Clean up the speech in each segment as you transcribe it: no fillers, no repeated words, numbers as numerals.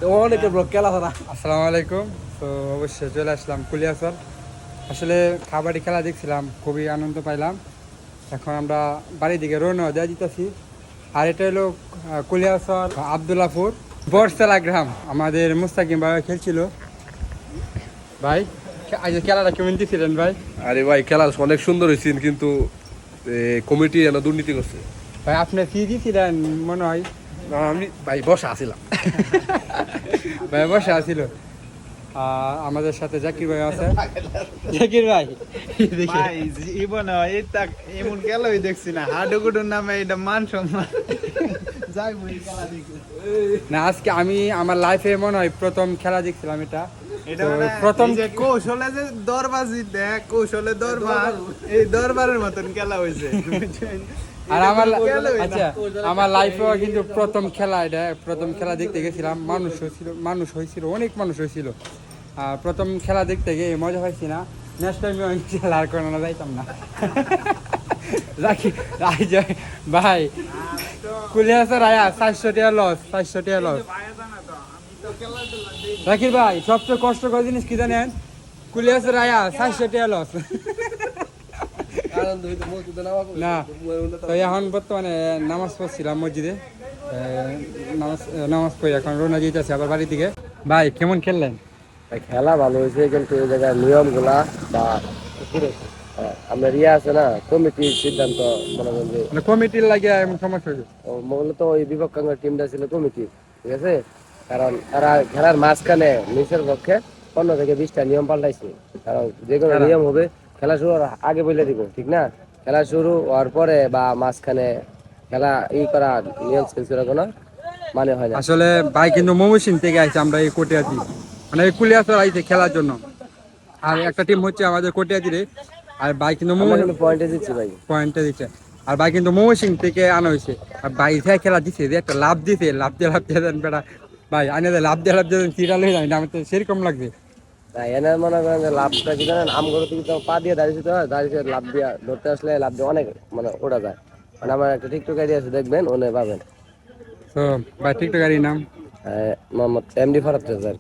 অনেকের ব্লগ খেলা ধরা। আসসালামু আলাইকুম। তো অবশ্যই চলে আসলাম কুলিয়াচর। আসলে কাবাডি খেলা দেখছিলাম, খুবই আনন্দ পাইলাম। এখন আমরা বাড়ির দিকে রওনা দেওয়া দিতেছি। আর এটা হলো কুলিয়াচর আবদুল্লাপুর বরতলা গ্রাম। আমাদের মুস্তাকিম ভাই খেলছিল। ভাই আজ খেলাটা কেমন দিচ্ছিলেন ভাই? আরে ভাই খেলা অনেক সুন্দর হয়েছে, কিন্তু কমিটি যেন দুর্নীতি করছে। ভাই আপনি ফি দিয়েছিলেন মনে হয়। না, আমি ভাই বসা আছিলাম। ভাই বসে আছিল। আমাদের সাথে জাকির ভাই আছে। জাকির ভাই দেখি ভাই জীবনে এটা এমন খেলাই দেখছি না, হাডুগুডুর নামে এটা মান সম্মান যাই বই খেলা দেখি। না, আজকে আমি আমার লাইফে মনে হয় প্রথম খেলা দেখছিলাম এটা। এটা তো মানে প্রথম এই যে কৌশলে যে দরবাজি দেখ, কৌশলে দরবার, এই দরবারের মতন খেলা হয়েছে। আর আমার আচ্ছা আমার লাইফেও কিন্তু প্রথম খেলা এটা। প্রথম খেলা দেখতে গেছিলাম, মানুষ হয়েছিল, অনেক মানুষ হয়েছিল। আর প্রথম খেলা দেখতে গিয়ে মজা পাইছি না। নেক্সট টাইম আমি খেলা আর কোনো যাইতাম না। রাখি ভাই কুলিয়াছর আয়া 400 টাকা লস, 400 টাকা লস। রাকির ভাই সবচেয়ে কষ্টকর জিনিস কি জানেন? কুলিয়াছর আয়া 400 টাকা লস। না, তো এখন বর্তমানে নামাজ পড়ছিলাম মসজিদে। নামাজ পড়ি এখন রওনা দিতেছি আবার বাড়ির দিকে। ভাই কেমন খেললেন? খেলা ভালো হয়েছে, কিন্তু এই জায়গায় নিয়ম গুলা বা আপনার ইয়ে আছে না, কমিটির সিদ্ধান্ত মনে করেন যে মানে কমিটির লাগে এমন সমস্যা হয়েছে। মূলত ওই বিপক্ষাঙ্গের টিমটা ছিল কমিটি, ঠিক আছে। কারণ তারা খেলার মাঝখানে নিচের পক্ষে 15 থেকে 20টা নিয়ম পাল্টাইছে। কারণ যে কোনো নিয়ম হবে খেলা শুরু হওয়ার আগে বলে দিব, ঠিক না? খেলা শুরু হওয়ার পরে বা মাঝখানে খেলা করা নিয়ম চেঞ্জ করা কোনো মানে হয় না। আসলে ভাই কিন্তু ময়মনসিংহ থেকে আইছে, আমরা এই কটিয়াদি মানে এই কুলিয়াছর আইছে খেলার জন্য। আর একটা টিম হচ্ছে আমাদের কটিয়াদিরে। আর ভাই কিন্তু আমরা কিন্তু পয়েন্টে দিচ্ছি ভাই। পয়েন্টটা দিচ্ছে। আর ভাই কিন্তু ময়মনসিংহ থেকে আনা হয়েছে। আর ভাই থেকে খেলা দিচ্ছে যে একটা লাভ দিছে, লাভ দিয়ে দেন বেটা। ভাই আনে লাভ দিয়ে দেন চিরা লই যায় না, আমার তো সেরকম লাগবে। তাই এনে মনে করেন যে লাভটা কি জানেন, আমগুলো থেকে তো পা দিয়ে দাঁড়িয়ে হয়, দাঁড়িয়ে লাভ দিয়ে ধরতে আসলে লাভ দিয়ে অনেক মানে ওঠা যায়। মানে আমার একটা টিকটক আইডি আছে, দেখবেন ওনে পাবেন। তো ভাই টিকটকারই নাম মোহাম্মদ এমডি ফরাত রেজাক।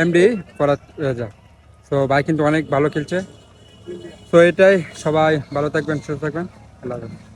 এমডি ফরাত রাজা। তো ভাই কিন্তু অনেক ভালো খেলছে। তো এটাই, সবাই ভালো থাকবেন, সুস্থ থাকবেন। আল্লাহ হাফেজ।